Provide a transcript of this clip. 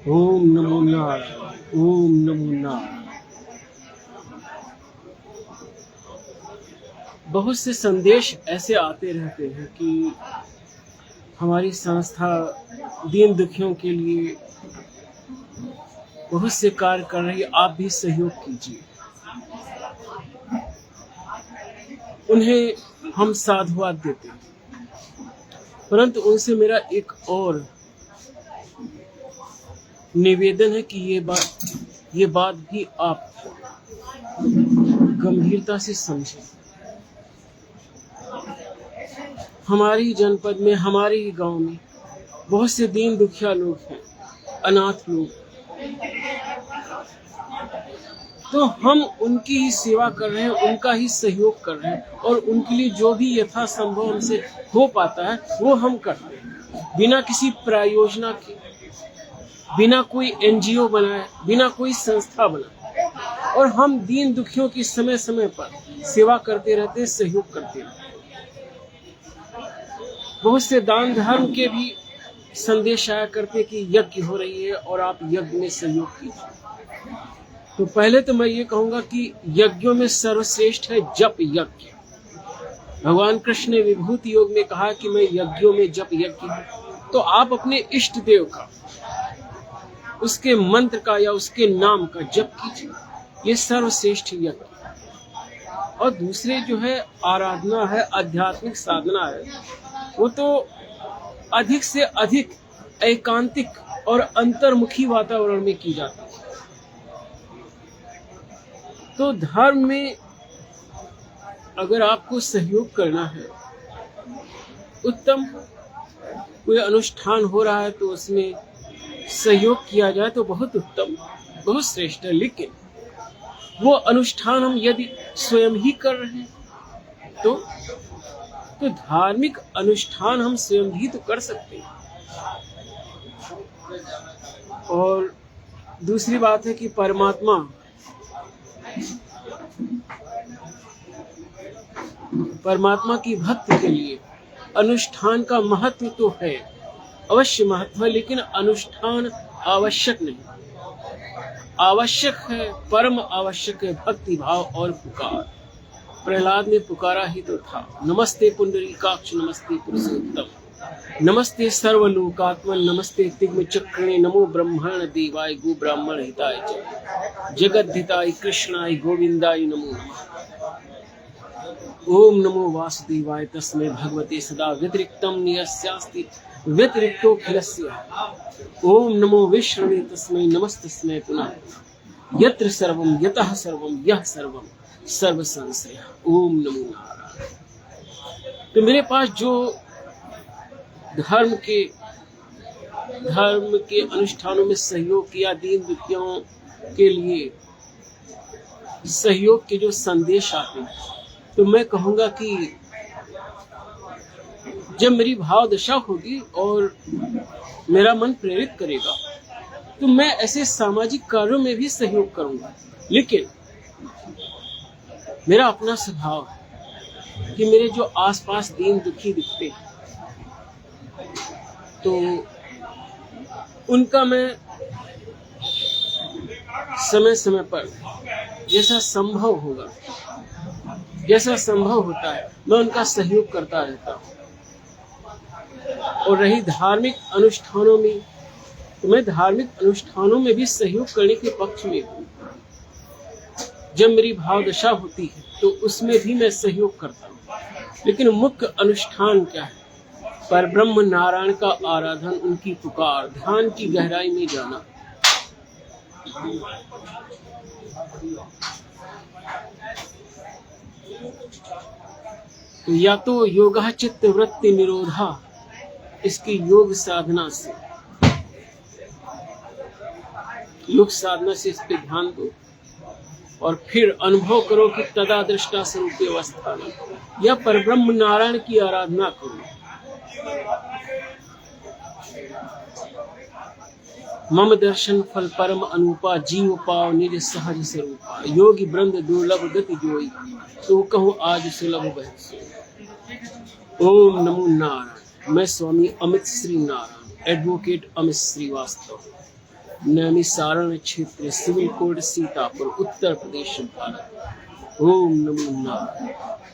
ओम नमो नारायण। ओम नमो नारायण। बहुत से संदेश ऐसे आते रहते हैं कि हमारी संस्था दीन दुखियों के लिए बहुत से कार्य कर रही है, आप भी सहयोग कीजिए। उन्हें हम साधुवाद देते हैं, परंतु उनसे मेरा एक और निवेदन है कि ये बात भी आप गंभीरता से समझें। हमारी जनपद में, हमारे ही गांव में बहुत से दीन दुखिया लोग हैं, अनाथ लोग, तो हम उनकी ही सेवा कर रहे हैं, उनका ही सहयोग कर रहे हैं और उनके लिए जो भी यथासंभव हमसे हो पाता है वो हम करते हैं, बिना किसी प्रायोजना के, बिना कोई एनजीओ बनाए, बिना कोई संस्था बनाए। और हम दीन दुखियों की समय समय पर सेवा करते रहते हैं, सहयोग करते रहते हैं। बहुत से दान धर्म के भी संदेश आया करते कि यज्ञ हो रही है और आप यज्ञ में सहयोग कीजिए। तो पहले तो मैं ये कहूंगा कि यज्ञों में सर्वश्रेष्ठ है जप यज्ञ। भगवान कृष्ण ने विभूति योग में कहा कि मैं यज्ञों में जप यज्ञ हूं। तो आप अपने इष्ट देव का, उसके मंत्र का या उसके नाम का जप कीजिए, ये सर्वश्रेष्ठ यज्ञ। और दूसरे जो है आराधना है, आध्यात्मिक साधना है, वो तो अधिक से अधिक एकांतिक और अंतर्मुखी वातावरण में की जाती है। तो धर्म में अगर आपको सहयोग करना है, उत्तम कोई अनुष्ठान हो रहा है तो उसमें सहयोग किया जाए तो बहुत उत्तम, बहुत श्रेष्ठ है। लेकिन वो अनुष्ठान हम यदि स्वयं ही कर रहे हैं तो धार्मिक अनुष्ठान हम स्वयं भी तो कर सकते हैं। और दूसरी बात है कि परमात्मा की भक्ति के लिए अनुष्ठान का महत्व तो है, अवश्य महत्व है, लेकिन अनुष्ठान आवश्यक नहीं। आवश्यक है, परम आवश्यक है भक्ति भाव और पुकार। प्रहलाद ने पुकारा ही तो था, नमस्ते पुंडरीकाक्ष, नमस्ते पुरुषोत्तम, नमस्ते सर्वलोकात्मन, नमस्ते तिग्म चक्रणे, नमो ब्रह्मण देवाय गो ब्राह्मण हिताय च जगद्धिताय कृष्णाय गोविंदाय नमो नमः। ओम नमो वासुदेवाय तस्मै भगवते सदा व्यतिरिक्तम नियस्यास्ति व्यतिरिक्तोऽखिलस्य। ओम नमो विष्णवे तस्मै नमस्तस्मै पुनः यत्र सर्वं यतः सर्वं यः सर्वं सर्व संशय। ओम नमो नारायण। तो मेरे पास जो धर्म के अनुष्ठानों में सहयोग किया, दीन दुखियों के लिए सहयोग के जो संदेश आते हैं, तो मैं कहूंगा कि जब मेरी भाव दशा होगी और मेरा मन प्रेरित करेगा तो मैं ऐसे सामाजिक कार्यों में भी सहयोग करूंगा। लेकिन मेरा अपना स्वभाव है कि मेरे जो आसपास दीन दुखी दिखते हैं तो उनका मैं समय समय पर जैसा संभव होता है मैं उनका सहयोग करता रहता हूँ। और रही धार्मिक अनुष्ठानों में, तो मैं धार्मिक अनुष्ठानों में भी सहयोग करने के पक्ष में हूँ। जब मेरी भाव दशा होती है तो उसमें भी मैं सहयोग करता हूँ। लेकिन मुख्य अनुष्ठान क्या है? परब्रह्म नारायण का आराधन, उनकी पुकार, ध्यान की गहराई में जाना। तो या तो योगा चित्त वृत्ति निरोधा, इसकी योग साधना से इस पे ध्यान दो और फिर अनुभव करो कि तदा दृष्टा स्वरूप अवस्था में या परब्रह्म नारायण की आराधना करो। मम दर्शन फल परम अनुपा, जीव पाव निज सहज स्वरूपा, योगी वृंद दुर्लभ गति जोई, तो कहूँ आज सुलभ बहसो। ओम नमो नारायण। मैं स्वामी अमित श्री नारायण, एडवोकेट अमित श्रीवास्तव। नैमिसारण क्षेत्र, सिविल कोड सीतापुर, उत्तर प्रदेश, भारत। ओम नमो नारायण।